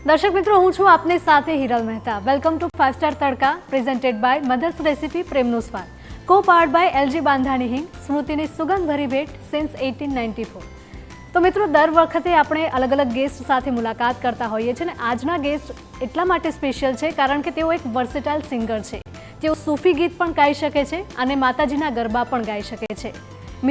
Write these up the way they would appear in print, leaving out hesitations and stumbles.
દર્શક મિત્રો, હું છું આપની સાથે Hiral Mehta. Welcome to 5 star Tadka presented by mothers recipe પ્રેમનું સ્વાદ, કો પાવર્ડ બાય એલજી બાંધાણી હિંગ, સ્મૃતિની સુગંધભરી ભેટ સિન્સ 1894. તો મિત્રો, દર વખતે આપણે અલગ અલગ ગેસ્ટ સાથે મુલાકાત કરતા હોઈએ છીએ અને આજના ગેસ્ટ એટલા માટે સ્પેશિયલ છે કારણ કે તેઓ એક વર્સેટાઇલ સિંગર છે. તેઓ સૂફી ગીત પણ ગાઈ શકે છે અને માતાજીના ગરબા પણ ગાઈ શકે છે.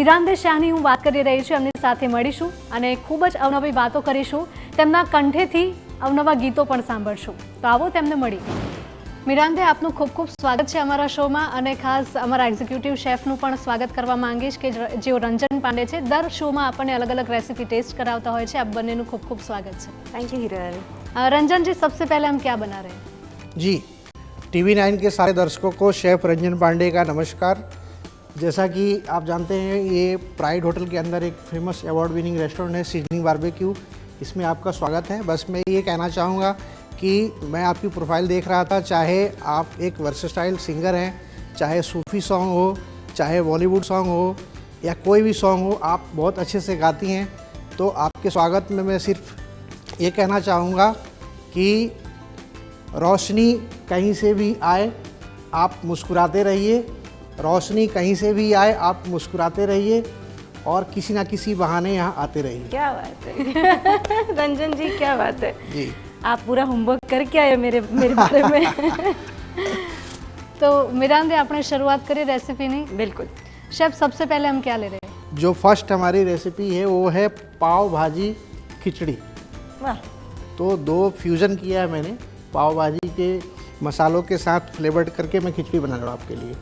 મિરાંદે શાહની હું વાત કરી રહી છું. એમની સાથે મળીશું અને ખૂબ જ અવનવી વાતો કરીશું. તેમના કંઠેથી અવનવા ગીતો પણ સાંભળશું. તો આવો તેમને મળી. મિરાંદે, આપનું ખૂબ ખૂબ સ્વાગત છે અમારા શોમાં અને ખાસ અમારા એક્ઝિક્યુટિવ શેફનું પણ સ્વાગત કરવા માંગીશ કે જેઓ રંજન પાંડે છે. દર શોમાં આપણને અલગ અલગ રેસીપી ટેસ્ટ करावता હોય છે. આપ બંનેનું ખૂબ ખૂબ સ્વાગત છે. Thank you Hiral. रंजन जी, सबसे पहले हम क्या बना रहे हैं? जी, TV9 के सारे दर्शकों को शेफ़ रंजन पांडे का नमस्कार. जैसा कि आप जानते हैं, ये प्राइड होटल के अंदर एक फेमस अवार्ड विनिंग रेस्टोरेंट है सीजनिंग बारबेक्यू. इसमें आपका स्वागत है. बस मैं ये कहना चाहूँगा कि मैं आपकी प्रोफाइल देख रहा था. चाहे आप एक वर्सेटाइल सिंगर हैं, चाहे सूफ़ी सॉन्ग हो, चाहे बॉलीवुड सॉन्ग हो या कोई भी सॉन्ग हो, आप बहुत अच्छे से गाती हैं. तो आपके स्वागत में मैं सिर्फ ये कहना चाहूँगा कि रोशनी कहीं से भी आए, आप मुस्कुराते रहिए. रोशनी कहीं से भी आए, आप मुस्कुराते रहिए और किसी ना किसी बहाने यहाँ आते रहिए. क्या बात है रंजन जी, क्या बात है. जी, आप पूरा होमवर्क करके आए मेरे बारे में. तो मिरांदे, आपने शुरुआत करी रेसिपी नहीं? बिल्कुल. शेफ, सबसे पहले हम क्या ले रहे हैं? जो फर्स्ट हमारी रेसिपी है वो है पाव भाजी खिचड़ी. वाह. तो दो फ्यूज़न किया है मैंने. पाव भाजी के मसालों के साथ फ्लेवर्ड करके मैं खिचड़ी बना रहा हूँ आपके लिए.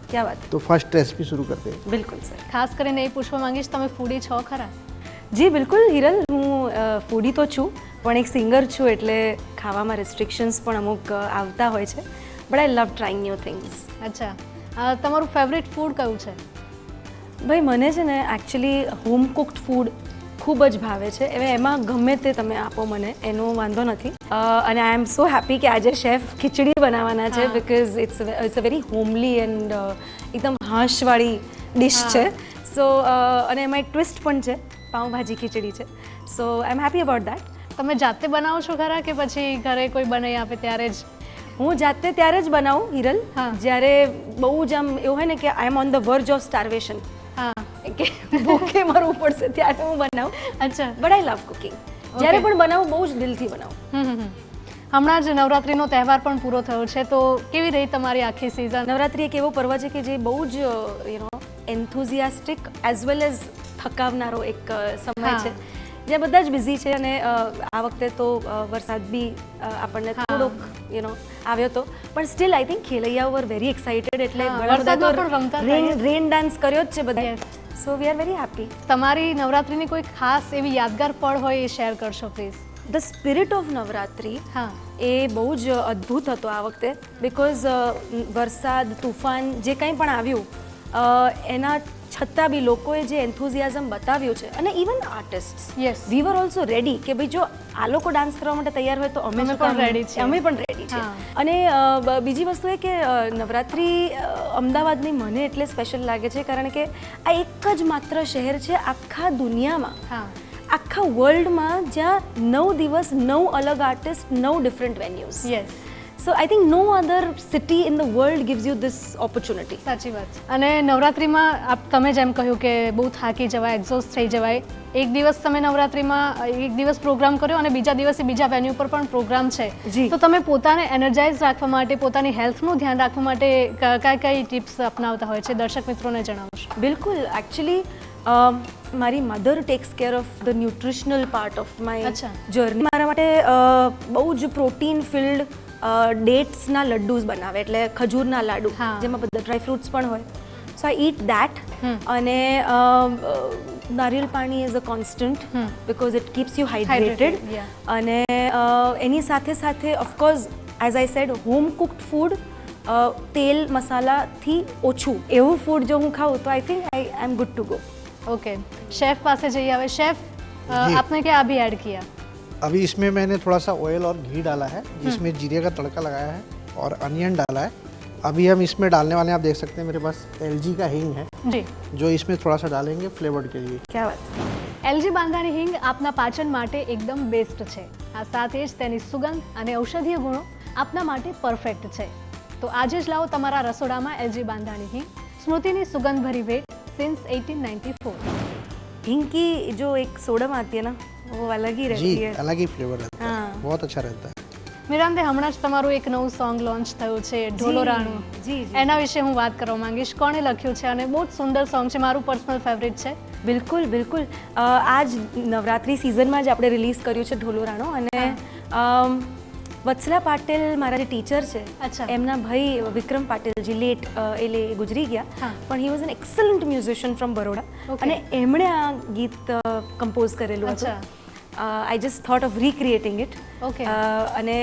क्या बात. तो फर्स्ट रेसिपी शुरू करते हैं. બિલકુલ સર. ખાસ કરીને એ પૂછવા માંગીશ, તમે ફૂડી છો ખરા? જી બિલકુલ હિરલ, હું ફૂડી તો છું પણ એક સિંગર છું એટલે ખાવામાં રેસ્ટ્રિક્શન્સ પણ અમુક આવતા હોય છે. But I love trying new things. અચ્છા, તમારું ફેવરિટ ફૂડ કયું છે? ભાઈ, મને છે ને એકચ્યુઅલી હોમ કુકડ ફૂડ ખૂબ જ ભાવે છે. હવે એમાં ગમે તે તમે આપો મને, એનો વાંધો નથી. અને આઈ એમ સો હેપી કે આજે શેફ ખીચડી બનાવવાના છે because it's a very homely and એકદમ હાશવાળી ડિશ છે. સો અને એમાં એક ટ્વિસ્ટ પણ છે, પાઉંભાજી ખીચડી છે. સો આઈ એમ હેપી અબાઉટ દેટ. તમે જાતે બનાવો છો ખરા કે પછી ઘરે કોઈ બનાવી આપે ત્યારે જ? હું જાતે ત્યારે જ બનાવું હિરલ, જ્યારે બહુ જ આમ એવું હોય ને કે આઈ એમ ઓન ધ વર્જ ઓફ સ્ટાર્વેશન, કે ભૂખે મરવું પડશે ત્યારે હું બનાવું. અચ્છા. But I love cooking. જ્યારે પણ બનાવું બહુ જ દિલથી બનાવું. હમણાં જ નવરાત્રિનો તહેવાર પણ પૂરો થયો છે, તો કેવી રહી તમારી આખી સિઝન? નવરાત્રિ એક એવો પર્વ છે કે જે બહુ જ એન્થુઝિયાસ્ટિક એઝ વેલ એઝ થકાવનારો એક સમય છે, જ્યાં બધા જ બિઝી છે. અને આ વખતે તો વરસાદ બી આપણને થોડોક આવ્યો હતો, પણ સ્ટીલ આઈ થિંક ખેલૈયાઓ વર વેરી એક્સાઇટેડ. એટલે રેન ડાન્સ કર્યો જ છે બધા. So we are very happy. તમારી નવરાત્રિની કોઈ ખાસ એવી યાદગાર પળ હોય એ શેર કરશો please. The spirit of Navratri એ બહુ જ અદ્ભુત હતો આ વખતે, બિકોઝ વરસાદ, તુફાન જે કંઈ પણ આવ્યું, એના છતાં બી લોકોએ જે એન્થુઝિયાઝમ બતાવ્યું છે, અને even artist, yes, we were also ready કે ભાઈ જો આ લોકો ડાન્સ કરવા માટે તૈયાર હોય તો અમે પણ રેડી છીએ. અમે પણ રેડી છીએ. અને બીજી વસ્તુ એ કે નવરાત્રિ અમદાવાદની મને એટલે સ્પેશિયલ લાગે છે કારણ કે આ એક જ માત્ર શહેર છે આખા દુનિયામાં, આખા વર્લ્ડમાં, જ્યાં 9 દિવસ 9 અલગ artist, 9 different venues. Yes. So I think no other city in the world gives you this opportunity. સાચી વાત. અને નવરાત્રિમાં તમે જેમ કહ્યું કે બહુ થાકી જવાય, એક્ઝોસ્ટ થઈ જવાય. એક દિવસ તમે નવરાત્રિમાં એક દિવસ પ્રોગ્રામ કર્યો અને બીજા દિવસે બીજા વેન્યુ પર પણ પ્રોગ્રામ છે, તો તમે પોતાને એનર્જાઇઝ રાખવા માટે, પોતાની હેલ્થનું ધ્યાન રાખવા માટે કઈ ટિપ્સ અપનાવતા હોય છે? દર્શક મિત્રોને જણાવશો. બિલકુલ. એકચ્યુઅલી મારી mother tax care of the nutritional part of my journey. મારા માટે બહુ જ પ્રોટીન ફિલ્ડ ડેટ્સના લડ્ડુઝ બનાવે, એટલે ખજૂરના લાડુ, જેમાં બધા ડ્રાય ફ્રૂટ્સ પણ હોય. So I eat that. અને નારિયેળ પાણી is a constant because it keeps you hydrated. અને એની સાથે સાથે of course as I said, home cooked food, તેલ મસાલાથી ઓછું એવું ફૂડ જો હું ખાઉં તો I think I am good to go. Okay, chef पास जाइए. હવે शेफ, आपने क्या अभी ऐड किया? अभी इसमें मैंने थोड़ा सा ऑयल और घी डाला है, जिसमें जीरे का तड़का लगाया है और अनियन डाला है. अभी हम इसमें डालने वाले हैं, आप देख सकते हैं मेरे पास एलजी का हींग है जी, जो इसमें थोड़ा सा डालेंगे फ्लेवर के लिए. क्या बात. એલજી બાંધાણી હિંગ આપના પાચન માટે એકદમ બેસ્ટ છે. આ સાથે જ તેની સુગંધ અને ઔષધીય ગુણો આપના માટે પરફેક્ટ છે. તો આજે જ લાવો તમારા રસોડામાં એલજી બાંધાણી હિંગ, સ્મૃતિની સુगंध भरी भेंट सिंस 1894. हिंग की जो एक सोडम आती है ना वो अलग ही रहती जी है. अलग ही फ्लेवर रहता है, हाँ. बहुत अच्छा रहता है. મીરાંદે, હમણાં જ તમારું એક નવું સોંગ લોન્ચ થયું છે ઢોલો રાણું. જી એના વિશે હું વાત કરવા માંગીશ. કોણે લખ્યું છે? અને બહુ જ સુંદર સોંગ છે, મારું પર્સનલ ફેવરિટ છે. બિલકુલ બિલકુલ. આજ નવરાત્રી સિઝનમાં જ આપણે રિલીઝ કર્યું છે ઢોલો રાણો. અને વત્સલા પાટીલ મારા જે ટીચર છે, અચ્છા. એમના ભાઈ વિક્રમ પાટીલજી લેટ એટલે ગુજરી ગયા, હા. પણ he was an excellent musician from Baroda. Okay. અને એમણે આ ગીત કમ્પોઝ કરેલું અચ્છા. હતું. I just thought of recreating it. Okay. અને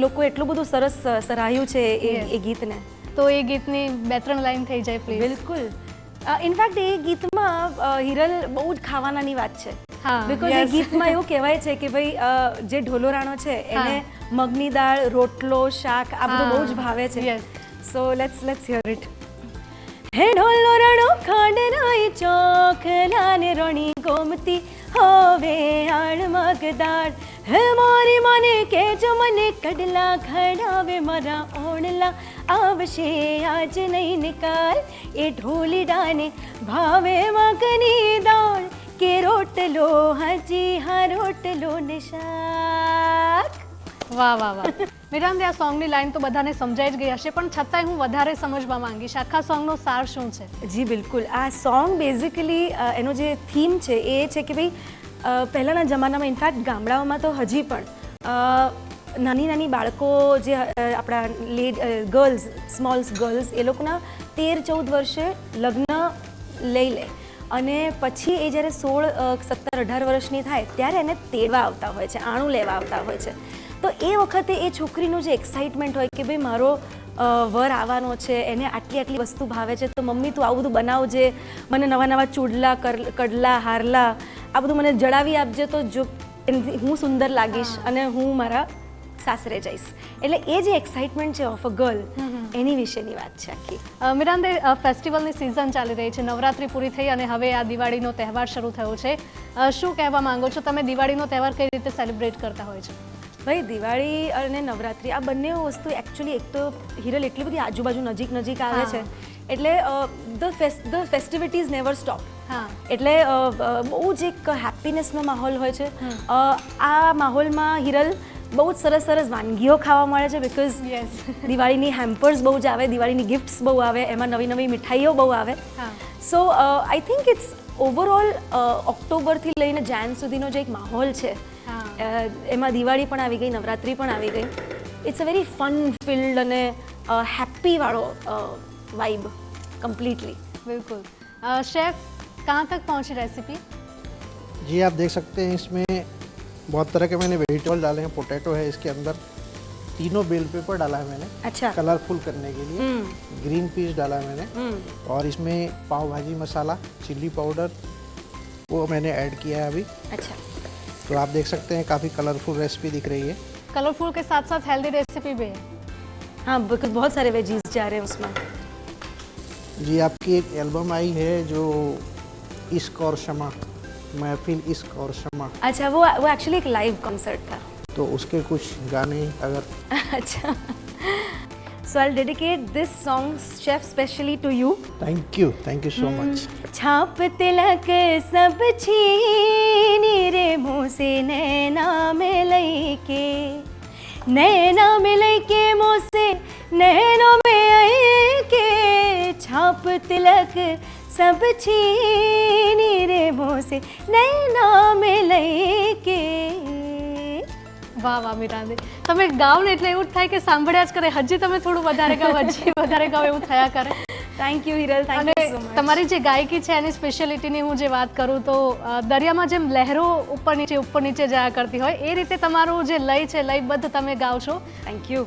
લોકો એટલું બધું સરસ સરાહ્યું છે Yes. એ ગીતને. તો એ ગીતની 2-3 લાઈન થઈ જાય પ્લીઝ. બિલકુલ. ઇનફેક્ટ એ ગીતમાં હિરલ બહુ જ ખાવાનાની વાત છે. હા, બિકોઝ એ yes. ગીતમાં એવું કહેવાય છે કે ભાઈ જે ઢોલો રાણો છે એને મગની દાળ, રોટલો, શાક આ બધું બહુ જ ભાવે છે. Yes. So let's here it. હે ઢોલો રાણો ખાંડનાઈ ચોખલા ને રણી ગોમતી હવે આણ મગદાળ. હે મારી મને કેજો મને કડલા ખડાવે મારા ઓણલા આવશે આજ નહીં નિકાલ. એ ઢોલી ડાને ભાવે મગની દાળ કે રોટલો હજી હા રોટલો ને શાક. વાહ વાહ વાહ. મીરાંદે, આ સોંગની લાઈન તો બધાને સમજાઈ જ ગઈ હશે, પણ છતાંય હું વધારે સમજવા માંગીશ આખા સોંગનો સાર શું છે? જી બિલકુલ. આ સોંગ બેઝિકલી એનો જે થીમ છે એ છે કે ભાઈ પહેલાંના જમાનામાં ઇનફેક્ટ ગામડાઓમાં તો હજી પણ નાની નાની બાળકો જે આપણા ગર્લ્સ, સ્મોલ્સ ગર્લ્સ, એ લોકોના 13-14 વર્ષે લગ્ન લઈ લે અને પછી એ જ્યારે 16-17-18 વર્ષની થાય ત્યારે એને તેડવા આવતા હોય છે, આણું લેવા આવતા હોય છે. તો એ વખતે એ છોકરીનું જે એક્સાઇટમેન્ટ હોય કે ભાઈ મારો વર આવવાનો છે, એને આટલી આટલી વસ્તુ ભાવે છે, તો મમ્મી તું આવું બધું બનાવજે, મને નવા નવા ચૂડલા, કડલા, હારલા આ બધું મને જણાવી આપજે, તો જો હું સુંદર લાગીશ અને હું મારા સાસરે જઈશ. એટલે એ જે એક્સાઇટમેન્ટ છે ઓફ અ ગર્લ, એની વિશેની વાત છે આખી. મીરાંદે, ફેસ્ટિવલની સિઝન ચાલી રહી છે, નવરાત્રી પૂરી થઈ અને હવે આ દિવાળીનો તહેવાર શરૂ થયો છે. શું કહેવા માંગો છો તમે? દિવાળીનો તહેવાર કઈ રીતે સેલિબ્રેટ કરતા હોય છે? ભાઈ દિવાળી અને નવરાત્રી આ બંને વસ્તુ એકચ્યુઅલી એક તો હિરલ એટલી બધી આજુબાજુ નજીક નજીક આવે છે એટલે ધ ફેસ્ટિવિટીઝ નેવર સ્ટોપ. હા. એટલે બહુ જ એક હેપીનેસનો માહોલ હોય છે. આ માહોલમાં હિરલ બહુ જ સરસ સરસ વાનગીઓ ખાવા મળે છે બિકોઝ યસ. દિવાળીની હેમ્પર્સ બહુ જ આવે, દિવાળીની ગિફ્ટ્સ બહુ આવે, એમાં નવી નવી મીઠાઈઓ બહુ આવે. હા. સો આઈ થિંક ઇટ્સ ઓવરઓલ ઓક્ટોબરથી લઈને જાન સુધીનો જે એક માહોલ છે એમાં દિવાળી પણ આવી ગઈ, નવરાત્રી પણ આવી ગઈ. It's a very fun field અને હેપ્પી વાળો વાઇબ કમ્प्लीटली. बिल्कुल. शेफ, कहाँ तक पहुँची रेसिपी? जी आप देख सकते हैं इसमें बहुत तरह के मैंने वेजिटेबल डाले हैं. पोटैटो है इसके अंदर, तीनों बेल पेपर डाला है मैंने अच्छा. कलरफुल करने के लिए. ग्रीन पीस डाला है मैंने और इसमें पाव भाजी मसाला, चिल्ली पाउडर वो मैंने ऐड किया है अभी. अच्छा. तो आप देख सकते हैं काफ़ी कलरफुल रेसिपी दिख रही है. कलरफुल के साथ साथ हेल्दी रेसिपी भी है. हाँ, बिकॉज बहुत सारे वेजीज जा रहे हैं उसमें. जी आपकी एक एल्बम आई है जो इश्क और शमा, महफिल इश्क और शमा. अच्छा, वो एक्चुअली एक लाइव कॉन्सर्ट था. तो उसके कुछ गाने अगर अच्छा. So I'll dedicate this song, chef, specially to you. Thank you so much. छाप तिलक सब छीनी रे मुँह से नैना में लैके, नैना में लैके मुँह से नैनों में आके, छाप तिलक सब छीनी रे मुँह से नैना में लैके. વાહ વાહ મીરાંદે, તમે ગાઓ ને એટલે એવું જ થાય કે સાંભળ્યા જ કરે, હજી તમે થોડું વધારે ગાઓ, હજી વધારે ગાઓ એવું થયા કરે. થેન્ક યુ હિરલ, થેન્ક અને યુ સો મચ. તમારી જે ગાયકી છે એની સ્પેશિયાલિટીની હું જે વાત કરું તો દરિયામાં જેમ લહેરો ઉપર નીચે જયા કરતી હોય એ રીતે તમારું જે લય છે, લયબદ્ધ તમે ગાઓ છો. Thank you.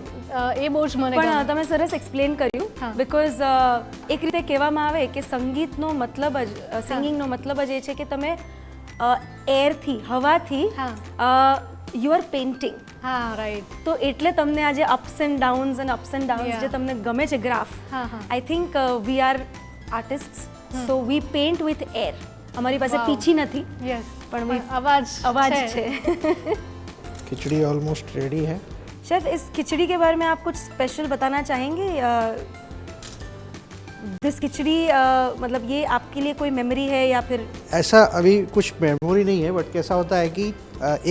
એ બહુ જ મને પણ ગમે. તમે સરસ એક્સપ્લેન કર્યું. હા. બિકોઝ એક રીતે કહેવામાં આવે કે સંગીતનો મતલબ જ, સિંગિંગનો મતલબ જ એ છે કે તમે એરથી, હવાથી યુ આર પેઇન્ટિંગ. હા, રાઈટ. તો એટલે તમને આ જે અપ્સ એન્ડ ડાઉન્સ Yeah. જે તમને ગમે છે ગ્રાફ, હા, હા. I think we are artist, so we paint with air. અમારી પાસે Wow. પીછી નથી યસ, પણ પણ અવાજ અવાજ છે. खिचड़ी ऑलमोस्ट रेडी है। शेफ, इस खिचड़ी के बारे में आप कुछ स्पेशल बताना चाहेंगे? दिस खिचड़ी मतलब ये आपके लिए कोई मेमोरी है या फिर? ऐसा अभी कुछ मेमोरी नहीं है, बट कैसा होता है कि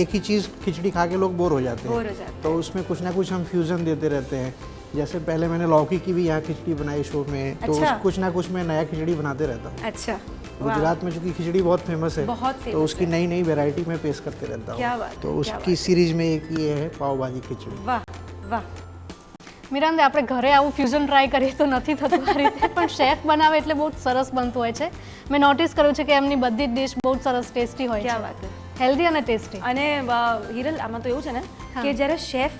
एक ही चीज़ खिचड़ी खा के लोग बोर हो जाते हैं। बोर हो जाते हैं। तो उसमें कुछ ना कुछ हम फ्यूज़न देते रहते हैं। जैसे पहले मैंने लौकी की भी यहाँ खिचड़ी बनाई शो में, तो अच्छा। कुछ ना कुछ मैं नया खिचड़ी बनाते रहता हूँ। अच्छा, गुजरात में चूँकि खिचड़ी बहुत फेमस है, बहुत famous तो उसकी है। नई नई वैरायटी में पेश करते रहता हूँ। क्या बात है, तो क्या उसकी सीरीज में एक ये है पाव भाजी खिचड़ी। વાહ વાહ. મિરાંદે આપણે ઘરે આવું ફ્યુઝન ટ્રાય કરીએ તો નથી થતું આ રીતે, પણ શેફ બનાવે એટલે બહુ જ સરસ બનતું હોય છે. મેં નોટિસ કર્યું છે કે એમની બધી જ ડિશ બહુ જ સરસ ટેસ્ટી હોય क्या છે, बात है. હેલ્ધી અને ટેસ્ટી. અને હિરલ, આમાં તો એવું છે ને કે જ્યારે શેફ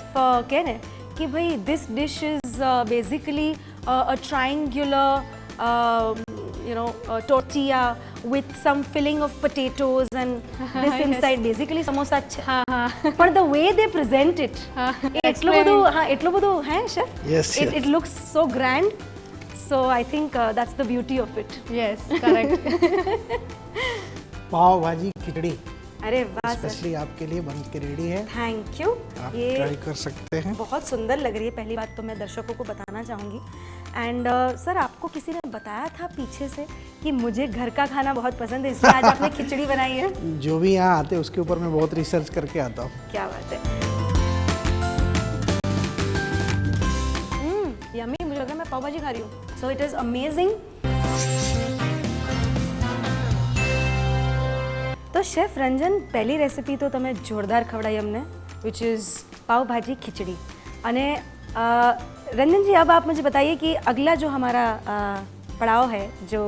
કહે ને કે ભાઈ this dish is basically a triangular tortilla with some filling of potatoes and this Yes. inside basically samosa જ છે. હા હા પણ the way they present it, હા, એટલું બધું, હા એટલું બધું હે chef. Yes, yes. It looks so grand, so I think that's the beauty of it. Yes correct. Pav bhaji khichdi अरे वाह सर, स्पेशली आपके लिए बन के रेडी है, थैंक यू. आप ये ट्राई कर सकते हैं। बहुत सुंदर लग रही है, पहली बात तो मैं दर्शकों को बताना चाहूँगी. एंड सर, आपको किसी ने बताया था पीछे से कि मुझे घर का खाना बहुत पसंद है, इसलिए आज आपने खिचड़ी बनाई है? जो भी यहाँ आते हैं उसके ऊपर मैं बहुत रिसर्च करके आता हूँ। क्या बात है. यम्मी, मुझे लगा मैं पाव भाजी खा रही हूँ. So it is amazing. तो शेफ रंजन, पहली रेसिपी तो તમે જોરદાર ખવડાવી અમને, विच इज़ पाव भाजी खिचड़ी. અને रंजन जी, अब आप मुझे बताइए कि अगला जो हमारा पड़ाव है, जो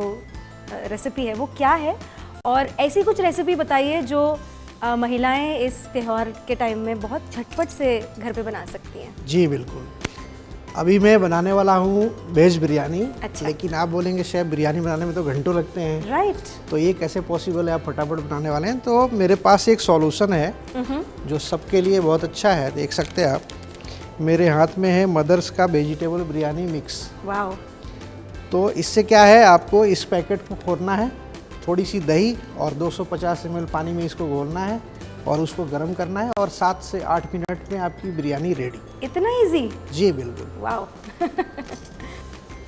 रेसिपी है, वो क्या है? और ऐसी कुछ रेसिपी बताइए जो महिलाएं इस त्यौहार के टाइम में बहुत झटपट से घर पे बना सकती हैं. जी बिल्कुल. अभी मैं बनाने वाला हूँ वेज बिरयानी. अच्छा. लेकिन आप बोलेंगे शेफ बिरयानी बनाने में तो घंटों लगते हैं, राइट. तो ये कैसे पॉसिबल है, आप फटाफट बनाने वाले हैं? तो मेरे पास एक सॉल्यूशन है जो सबके लिए बहुत अच्छा है. देख सकते हैं आप, मेरे हाथ में है मदर्स का वेजिटेबल बिरयानी मिक्स. वाओ. तो इससे क्या है, आपको इस पैकेट को खोलना है, थोड़ी सी दही और 250 ml पानी में इसको घोलना है और उसको गर्म करना है, और 7 से 8 मिनट में आपकी बिरयानी रेडी. इतना इजी. जी बिल्कुल. वाओ.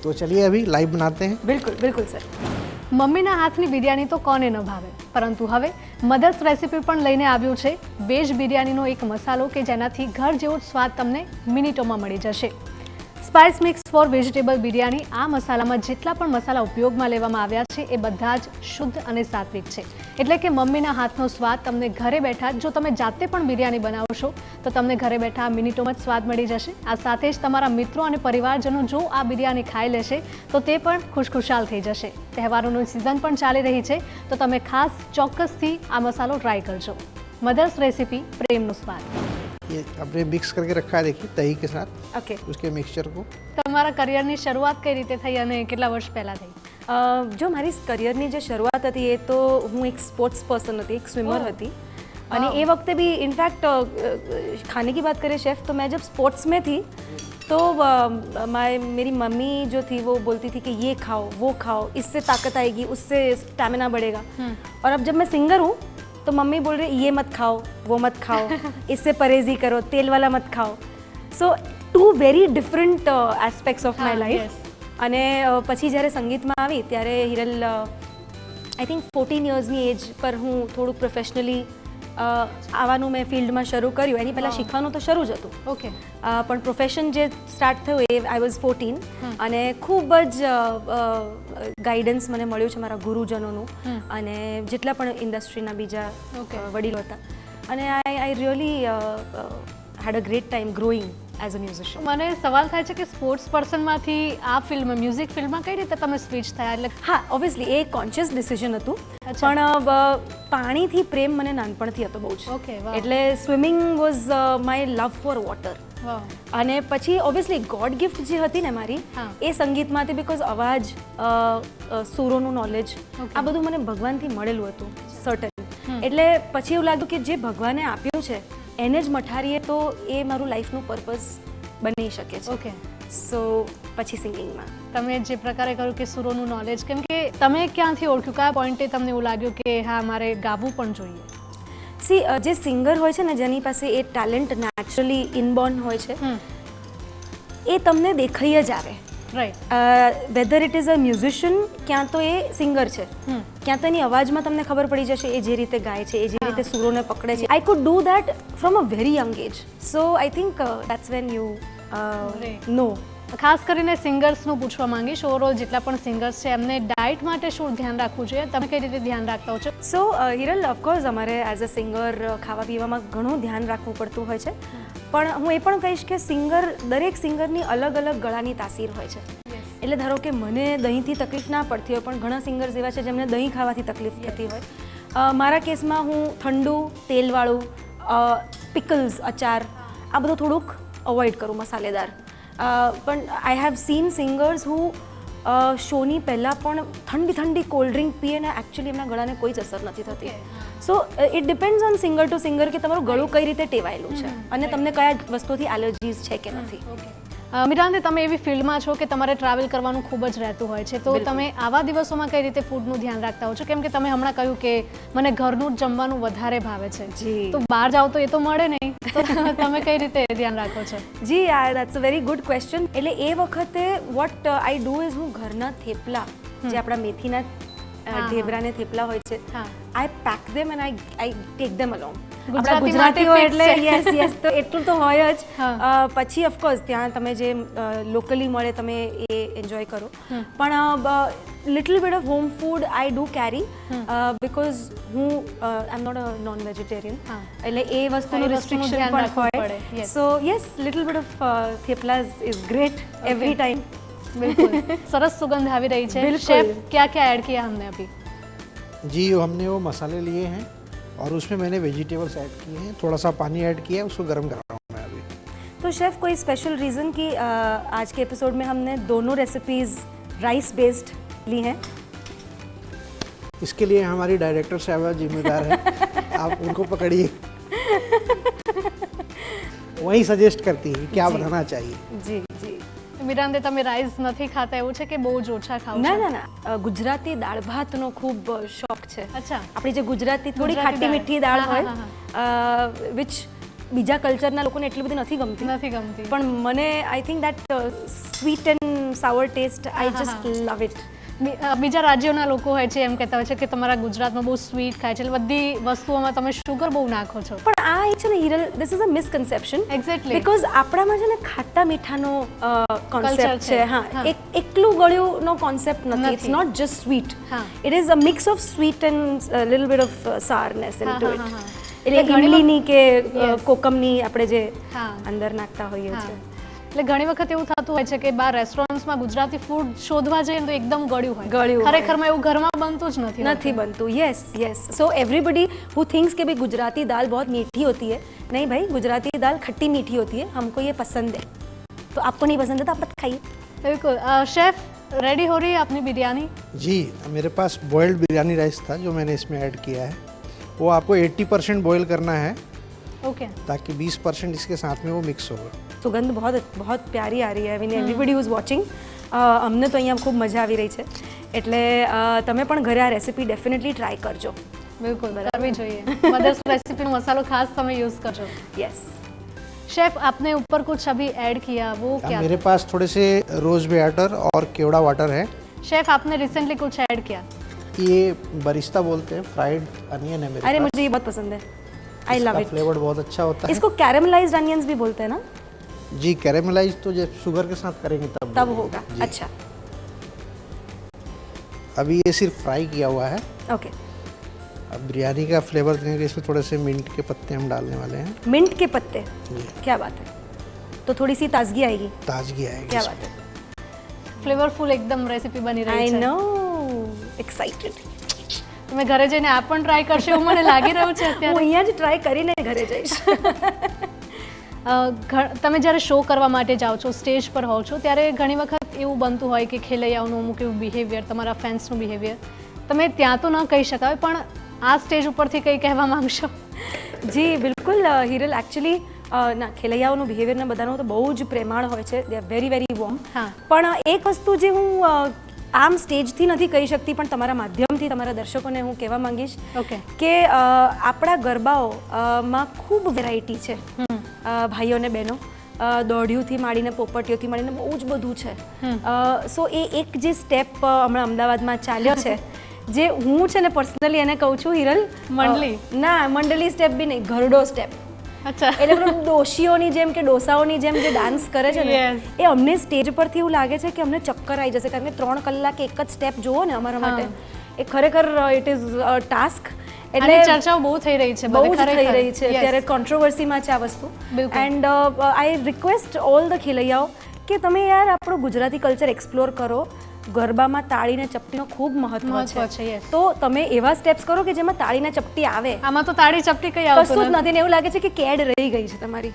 तो चलिए अभी लाइव बनाते हैं. બિલકુલ બિલકુલ સર. મમ્મીના હાથની બિરયાની તો કોને ન ભાવે, પરંતુ હવે મધર્સ રેસિપી પણ લઈને આવ્યું છે વેજ બિરયાનીનો એક મસાલો કે જેનાથી ઘર જેવો જ સ્વાદ તમને મિનિટોમાં મળી જશે. Spice mix for vegetable biryani. આ મસાલામાં જેટલા પણ મસાલા ઉપયોગમાં લેવામાં આવ્યા છે એ બધા જ શુદ્ધ અને સાત્વિક છે, એટલે કે મમ્મીના હાથનો સ્વાદ તમને ઘરે બેઠા, જો તમે જાતે પણ બિરયાની બનાવશો તો તમને ઘરે બેઠા મિનિટોમાં જ સ્વાદ મળી જશે. આ સાથે જ તમારા મિત્રો અને પરિવારજનો જો આ બિરયાની ખાઈ લેશે તો તે પણ ખુશખુશાલ થઈ જશે. તહેવારોની સિઝન પણ ચાલી રહી છે, તો તમે ખાસ ચોક્કસથી આ મસાલો ટ્રાય કરજો. મધર્સ રેસિપી, પ્રેમનો સ્વાદ. ये आपने मिक्स करके रखा है, देखिए दही के साथ ઓકે. उसके मिक्सचर को. તમારા કરિયરની શરૂઆત કઈ રીતે થઈ અને કેટલા વર્ષ પહેલા થઈ? જો મારી કરિયરની જે શરૂઆત હતી એ તો હું એક સ્પોર્ટ્સ પર્સન હતી, એક સ્વિમર હતી. અને એ વખતે भी इनफैक्ट खाने की बात करें शेफ, तो मैं जब स्पोर्ट्स में थी तो मेरी मम्मी जो थी वो बोलती थी कि ये खाओ, वो खाओ, इससे ताकत आएगी, उससे स्टैमिना बढ़ेगा. और अब जब मैं सिंगर हूँ तो मम्मी बोल रही ये मत खाओ, वो मत खाओ, इससे परहेजी करो, तेल वाला मत खाओ. સો 2 very different aspects of my life. અને પછી જ્યારે સંગીતમાં આવી ત્યારે હિરલ, આઈ થિંક 14 યર્સની એજ પર હું થોડુંક પ્રોફેશનલી આવવાનું મેં ફિલ્ડમાં શરૂ કર્યું. એની પહેલાં શીખવાનું તો શરૂ જ હતું. ઓકે. પણ પ્રોફેશન જે સ્ટાર્ટ થયું એ આઈ વોઝ 14, અને ખૂબ જ ગાઈડન્સ મને મળ્યું છે મારા ગુરુજનોનું અને જેટલા પણ ઇન્ડસ્ટ્રીના બીજા વડીલો હતા. અને I really had a great time growing as a musician. મને સવાલ થાય છે કે સ્પોર્ટ્સ પર્સનમાંથી આ ફિલ્ડમાં, મ્યુઝિક ફિલ્ડમાં કઈ રીતે તમે સ્વિચ થયા? એટલે હા, ઓબ્વિયસલી એ કોન્શિયસ ડિસિઝન હતું, પણ પાણીથી પ્રેમ મને નાનપણથી હતો બહુ જ. ઓકે, વાહ. એટલે swimming was my love four water. વાહ. અને પછી ઓબ્વિયસલી ગોડ ગિફ્ટ જે હતી ને મારી, એ સંગીતમાંથી, બિકોઝ અવાજ, સુરોનું નોલેજ, આ બધું મને ભગવાનથી મળેલું હતું સર્ટન. એટલે પછી એવું લાગ્યું કે જે ભગવાને આપ્યું છે એને જ મઠારીએ તો એ મારું લાઈફનું પર્પઝ બની શકે છે. ઓકે. સો પછી સિંગિંગમાં તમે જે પ્રકારે કહ્યું કે સુરોનું નોલેજ, કેમ કે તમે ક્યાંથી ઓળખ્યું, કયા પોઈન્ટે તમને એવું લાગ્યું કે હા મારે ગાવું પણ જોઈએ? સી જે સિંગર હોય છે ને જેની પાસે એ ટેલેન્ટ નેચરલી ઇનબોર્ન હોય છે એ તમને દેખાઈ જ આવે. Right. Weather it is a musician, ક્યાં તો એ સિંગર છે, ક્યાં તો એની અવાજમાં તમને ખબર પડી જશે એ જે રીતે ગાય છે, એ જે રીતે સુરોને પકડે છે. I could do that from a very young age. So I think that's when you know. ખાસ કરીને સિંગર્સનું પૂછવા માંગીશ, ઓવરઓલ જેટલા પણ સિંગર્સ છે એમને ડાયટ માટે શું ધ્યાન રાખવું જોઈએ, તમે કઈ રીતે ધ્યાન રાખતા હો છો? સો હિરલ, ઓફકોર્સ અમારે એઝ અ સિંગર ખાવા પીવામાં ઘણું ધ્યાન રાખવું પડતું હોય છે, પણ હું એ પણ કહીશ કે દરેક સિંગરની અલગ અલગ ગળાની તાસીર હોય છે. એટલે ધારો કે મને દહીંથી તકલીફ ના પડતી હોય, પણ ઘણા સિંગર્સ એવા છે જેમને દહીં ખાવાથી તકલીફ થતી હોય. મારા કેસમાં હું ઠંડુ, તેલવાળું, પિકલ્સ, અચાર આ બધું થોડુંક અવોઇડ કરું, મસાલેદાર. પણ આઈ હેવ સીન સિંગર્સ હું શોની પહેલાં પણ ઠંડી કોલ્ડ ડ્રિંક પીએ ને એકચ્યુઅલી એમના ગળાને કોઈ જ અસર નથી થતી. So it depends on singer to singer કે તમારું ગળું કઈ રીતે ટેવાયેલું છે અને તમને કયા વસ્તુથી એલર્જીસ છે કે નથી. મિરાંદે, તમે એવી ફિલ્ડમાં છો કે તમારે ટ્રાવેલ કરવાનું ખૂબ જ રહેતું હોય છે, તો તમે આવા દિવસોમાં કઈ રીતે ફૂડનું ધ્યાન રાખતા હો છો? કેમ કે તમે હમણાં કહ્યું કે મને ઘરનું જ જમવાનું વધારે ભાવે છે, તો બહાર જાઓ તો એ તો મળે નહીં, તો તમે કઈ રીતે ધ્યાન રાખો છો? જી, that's a very good question. એટલે એ વખતે વોટ આઈ ડુ ઇઝ હું ઘરના થેપલા, જે આપણા મેથીના ઢેબરાને થેપલા હોય છે, I pack them and I take them along. આપણા ગુજરાતીઓ એટલે યસ તો એટલું તો હોય જ. પછી ઓફકોર્સ ત્યાં તમે જે લોકલી મળે તમે એ એન્જોય કરો, પણ little bit of home food I do carry, because હું I am not a non vegetarian, એટલે એ વસ્તુનું રિસ્ટ્રિક્શન પણ હોય. So yes, little bit of theplas is great every time. बिल्कुल. सरस सुगंध आ रही है. शेफ, क्या क्या ऐड किया हमने अभी? जी, हमने वो मसाले लिए हैं और उसमें मैंने वेजिटेबल्स ऐड किए हैं, थोड़ा सा पानी ऐड किया है, उसको गर्म कर रहा हूँ मैं अभी. तो शेफ, कोई स्पेशल रीज़न कि आज के एपिसोड में हमने दोनों रेसिपीज़ राइस बेस्ड ली हैं? इसके लिए हमारी डायरेक्टर साहब जिम्मेदार है, आप उनको पकड़िए. वही सजेस्ट करती है क्या बनाना चाहिए. जी जी. મિરાંદે, તમે રાઈસ નથી ખાતા એવું છે કે બહુ જ ઓછા ખાવ છો? ના, ગુજરાતી દાળ ભાતનો ખૂબ શોખ છે. અચ્છા. આપણી જે ગુજરાતી થોડી ખાટી મીઠી દાળ હોય, વિચ બીજા કલ્ચરના લોકોને એટલી બધી નથી ગમતી, પણ મને I think that sweet and sour taste, I just love it. બીજા રાજ્યોના લોકો હોય છે એમ કહેતા હોય છે કે તમારા ગુજરાતમાં બહુ સ્વીટ ખાય છે, એટલે બધી વસ્તુઓમાં તમે શુગર બહુ નાખો છો. પણ આ છે ને Hiral, this is a misconception. Exactly. Because આપણામાં છે ને ખાટા મીઠાનો કોન્સેપ્ટ છે. હા, એકલું ગળ્યુંનો કોન્સેપ્ટ નથી. It's not just sweet, it is a mix of sweet and little bit of sourness into it. એટલે ઇમલીની કે કોકમની આપણે જે અંદર નાખતા હોઈએ છીએ. એટલે ઘણી વખત એવું થતું હોય છે કે બહાર રેસ્ટોરન્ટ્સમાં ગુજરાતી ફૂડ શોધવા જઈએ તો એકદમ ગળ્યું હોય. ખરેખરમાં એવું ઘરમાં બનતું જ નથી બનતું. યસ. સો એવરીબડી હુ थिंक्स कि भाई गुजराती दाल बहुत मीठी होती है, नहीं भाई, गुजराती दाल खट्टी मीठी होती है, हमको ये पसंद है, तो आपको नहीं पसंद है तो आप मत खाइए. बिल्कुल. शेफ, रेडी हो रही है अपनी बिरयानी? जी, मेरे पास बॉइल्ड बिरयानी राइस था जो मैंने इसमें ऐड किया है. वो आपको 80% बॉयल करना है, ओके, ताकि 20% इसके साथ में वो मिक्स होगा. સુગંધ बहुत प्यारी आ रही है. I mean everybody who is watching, અમને તો અહીંયા ખૂબ મજા આવી રહી છે, એટલે તમે પણ ઘરે આ રેસીપી ડેફિનેટલી ટ્રાય કરજો. બિલકુલ, કરવી જોઈએ. મધર્સ રેસીપીનો મસાલો ખાસ તમે યુઝ કરજો. यस. शेफ, आपने ऊपर कुछ अभी ऐड किया, वो क्या? मेरे पास थोड़े से रोज वाटर और केवड़ा वाटर है. शेफ, आपने रिसेंटली कुछ ऐड किया? ये बरिस्ता बोलते हैं, फ्राइड अनियन है मेरे अरे पास. मुझे ये बहुत पसंद है, आई लव इट. फ्लेवर बहुत अच्छा होता है. इसको कैरेमलाइज्ड अनियंस भी बोलते हैं ना? जी, कैरेमलाइज तो जब शुगर के साथ करेंगे तब होगा. अच्छा. अभी ये सिर्फ फ्राई किया हुआ है. ओके. अब बिरयानी का फ्लेवर देने के लिए इसमें थोड़े से मिंट के पत्ते हम डालने वाले हैं. मिंट के पत्ते? क्या बात है, तो थोड़ी सी ताजगी आएगी. क्या बात है, ફ્લેવરફુલ એકદમ રેસીપી બની રહી છે. આઈ નો, એક્સાઇટેડ. તમે ઘરે જઈને આ પણ ટ્રાય કરશો એવું મને લાગી રહ્યું છે અત્યારે. હું અહીંયા જ ટ્રાય કરીને ઘરે જઈશ. તમે જ્યારે શો કરવા માટે જાઓ છો, સ્ટેજ પર હોવ છો, ત્યારે ઘણી વખત એવું બનતું હોય કે ખેલૈયાઓનું અમુક એવું બિહેવિયર, તમારા ફેન્સનું બિહેવિયર તમે ત્યાં તો ન કહી શકાય, પણ આ સ્ટેજ ઉપરથી કંઈ કહેવા માંગશો? જી બિલકુલ હિરલ, એકચ્યુઅલી ના, ખેલૈયાઓનું બિહેવિયર ને બધાનો તો બહુ જ પ્રેમાળ હોય છે, દે આર વેરી વોર્મ. પણ એક વસ્તુ જે હું આમ સ્ટેજથી નથી કહી શકતી, પણ તમારા માધ્યમથી તમારા દર્શકોને હું કહેવા માંગીશ ઓકે કે આપણા ગરબાઓમાં ખૂબ વેરાયટી છે, ભાઈઓ અને બહેનો, દોઢિયુંથી માંડીને પોપટીઓથી માંડીને બહુ જ બધું છે. સો એ એક જે સ્ટેપ હમણાં અમદાવાદમાં ચાલ્યો છે, જે હું છે ને પર્સનલી એને કહું છું હિરલ મંડલી. ના, મંડલી સ્ટેપ બી નહીં, ઘરડો સ્ટેપ. અચ્છા એટલે પેલું ડોશીઓની જેમ કે ડોસાઓની જેમ જે ડાન્સ કરે છે ને, Yes. એ અમને સ્ટેજ પરથી એવું લાગે છે કે અમને ચક્કર આવી જશે, કારણ કે 3 કલાક એક જ સ્ટેપ જોવો ને અમારા માટે, એ ખરેખર ઇટ ઇઝ ટાસ્ક. એટલે ચર્ચાઓ બહુ થઈ રહી છે, બહુ બધે જ થઈ ખરેખર. રહી છે Yes. અત્યારે, કોન્ટ્રોવર્સીમાં છે આ વસ્તુ. બિલકુલ. And I request all the ખેલૈયાઓ કે તમે યાર આપણું ગુજરાતી કલ્ચર એક્સપ્લોર કરો. ગરબામાં તાળીને ચપટીનો ખૂબ મહત્વ મહત્વ છે, છે, yes. તો તમે એવા સ્ટેપ્સ કરો કે જેમાં તાળીને ચપટી આવે. આમાં તો તાળી ચપટી કઈ કશું આવતું જ નથી ને એવું લાગે છે કે કેડ રહી ગઈ છે તમારી.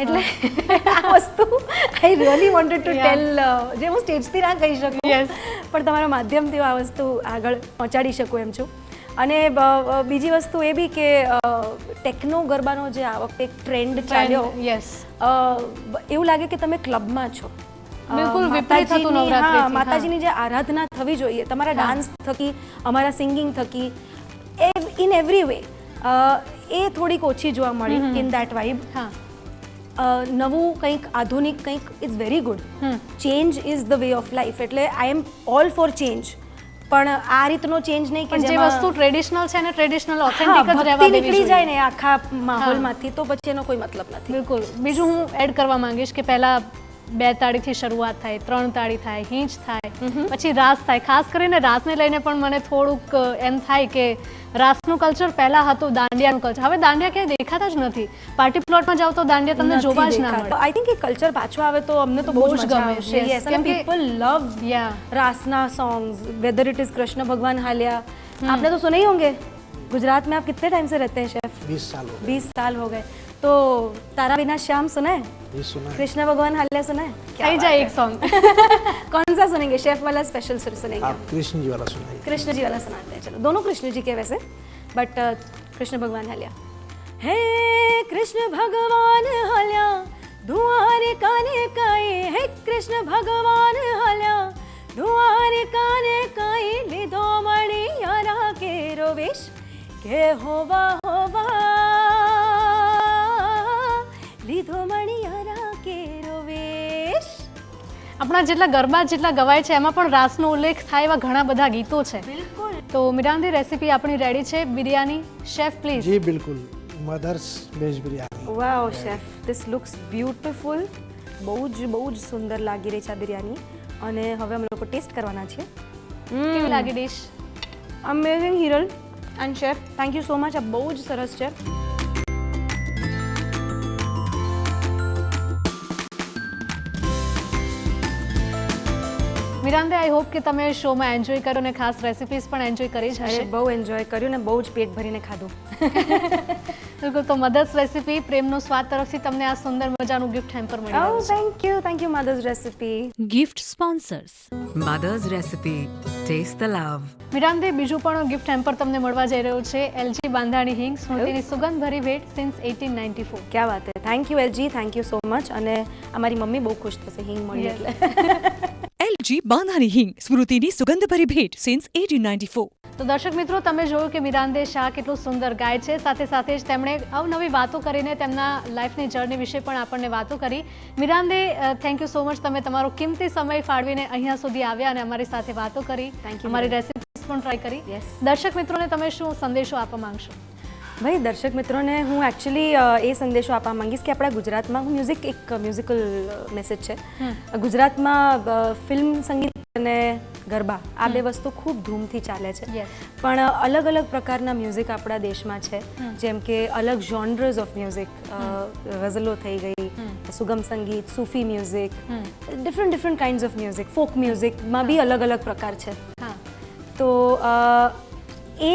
એટલે આ વસ્તુ I really wanted to Yeah. ટેલ, જે હું સ્ટેજથી ના કહી શકું, Yes. પણ તમારા માધ્યમથી આ વસ્તુ આગળ પહોંચાડી શકું એમ છું. અને બીજી વસ્તુ એ બી કે ટેકનો ગરબાનો જે આ વખતે એક ટ્રેન્ડ ચાલ્યો, યસ એવું લાગે કે તમે ક્લબમાં છો. બિલકુલ વિપરીત હતું માતાજીની, નવરાત્રિથી. હા, માતાજીની જે આરાધના થવી જોઈએ તમારા ડાન્સ થકી, અમારા સિંગિંગ થકી, ઇન એવરી વે, એ થોડીક ઓછી જોવા મળી ઇન દેટ વાઇબ. હા નવું કંઈક, આધુનિક કંઈક is very good. Change is the way of life, એટલે આઈ એમ ઓલ ફોર ચેન્જ, પણ આ રીતનો ચેન્જ નહીં કે પણ જે જેમાં વસ્તુ ટ્રેડિશનલ છે ને ટ્રેડિશનલ હા, ઓથેન્ટિક જ ભક્તિ રહેવા દેવી નીકળી જાય જોઈએ. ને આખા માહોલમાંથી, તો પછી એનો કોઈ મતલબ નથી. બિલકુલ. બીજું હું એડ કરવા માંગીશ કે પહેલા 2 તાળીથી શરૂઆત થાય, 3 તાળી થાય, હીંચ થાય, પછી રાસ થાય. ખાસ કરીને રાસને લઈને પણ મને થોડુંક એમ થાય કે રાસનું કલ્ચર પહેલા હતું, દાંડિયાનું કલ્ચર. હવે દાંડિયા ક્યાંય દેખાતા જ નથી. પાર્ટી પ્લોટમાં જાવ તો દાંડિયા તમને જોવા જ ના મળે. આઈ થિંક એ કલ્ચર પાછો આવે તો અમને તો બહુ જ ગમે. Yes. કેમ કે પીપલ લવ Yeah. रासना songs, whether it is Krishna भगवान हालिया. आपने तो सुने ही होंगे. गुजरात में आप कितने टाइम से रहते हैं शेफ? 20 साल हो 20 साल हो गए. तो तारा बिना श्याम सुना है? गए, ये सुना है? कृष्ण भगवान हालिया सुना है? થઈ જાય એક સોંગ. कौन सा सुनेंगे? शेफ वाला स्पेशल सुनेंगे. आप कृष्ण जी वाला सुनाइए. कृष्ण जी वाला सुनाते हैं. चलो, दोनों कृष्ण जी के वैसे, बट कृष्ण भगवान हालिया. हे कृष्ण भगवान हालिया, दुआरे काने काए, हे कृष्ण भगवान हालिया, दुआरे काने काए, લીધો મણી યારા કેરો વેશ, કે હોવા હોવા, લીધો મણી યારા કેરો વેશ. આપણા જેટલા ગરબા જેટલા ગવાય છે એમાં પણ રાસનો ઉલ્લેખ થાય એવા ઘણા બધા ગીતો છે. બિલકુલ. તો મિરાંદી રેસીપી આપણી રેડી છે. Biryani chef please. जी बिल्कुल, mother's veg biryani. Wow chef, this looks beautiful. બહુ જ સુંદર લાગી રહી છે આ બિરયાની, અને હવે અમે લોકો ટેસ્ટ કરવાના છીએ. કેવી લાગી dish? Amazing Hiral and chef, thank you so much. આ બહુ જ સરસ છે. મિરાંદે, આઈ હોપ કે તમે શોમાં એન્જોય કર્યો અને ખાસ રેસિપીઝ પણ એન્જોય કરી જ અરે હશે. બહુ એન્જોય કર્યું ને બહુ જ પેટ ભરીને ખાધું. બિલકુલ. તો મધર્સ રેસીપી પ્રેમનો સ્વાદ તરફથી તમને આ સુંદર મજાનું ગિફ્ટ હેમ્પર મળી Oh, રહ્યું છે. thank you mother's recipe. Gift sponsors. Mother's Recipe. Taste the love. મિરાંદે, બીજું પણ ગિફ્ટ હેમ્પર તમને મળવા જઈ રહ્યું છે. એલજી બાંધાણી હિંગ, સ્મૃતિની સુગંધ ભરી ભેટ સિન્સ 1894. ક્યાં વાત હે. Thank you LG, thank you so much. અને અમારી મમ્મી બહુ ખુશ થશે હિંગ મળી એટલે. LG બાંધાની હિંગ, સ્મૃતિની સુગંધભરી ભેટ સિન્સ 1894. તો દર્શક મિત્રો, તમે જોયું કે મિરાંદે શાહ કેટલું સુંદર ગાય છે. સાથે સાથે જ તેમણે અવનવી વાતો કરીને તેમના લાઈફની જર્ની વિશે પણ આપણને વાતો કરી. મિરાંદે, થેન્ક યુ સો મચ. તમે તમારો કિંમતી સમય ફાળવીને અહીંયા સુધી આવ્યા અને અમારી સાથે વાતો કરી. Thank you, અમારી Miran. રેસિપીઝ પણ ટ્રાય કરી. Yes. દર્શક મિત્રોને તમે શું સંદેશો આપવા માંગશો? ભાઈ, દર્શક મિત્રોને હું એકચ્યુઅલી એ સંદેશો આપવા માંગીશ કે આપણા ગુજરાતમાં, હું મ્યુઝિકલ મેસેજ છે. ગુજરાતમાં ફિલ્મ સંગીત અને ગરબા આ બે વસ્તુ ખૂબ ધૂમથી ચાલે છે. Yes. પણ અલગ અલગ પ્રકારના મ્યુઝિક આપણા દેશમાં છે. જેમ કે અલગ જોનર્સ ઓફ મ્યુઝિક, ગઝલો થઈ ગઈ, સુગમ સંગીત, સૂફી music, different kinds of music, folk મ્યુઝિકમાં બી અલગ અલગ પ્રકાર છે. હા, તો એ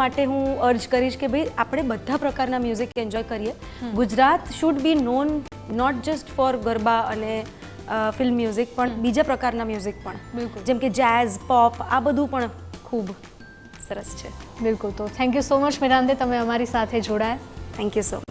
માટે હું અર્જ કરીશ કે ભાઈ આપણે બધા પ્રકારના મ્યુઝિક એન્જોય કરીએ. Gujarat should be known not just for garba અને ફિલ્મ મ્યુઝિક, પણ બીજા પ્રકારના મ્યુઝિક પણ, બિલકુલ. જેમ કે જેઝ, પોપ, આ બધું પણ ખૂબ સરસ છે. બિલકુલ. તો થેન્ક યુ સો મચ મિરાંદે, તમે અમારી સાથે જોડાયા. Thank you so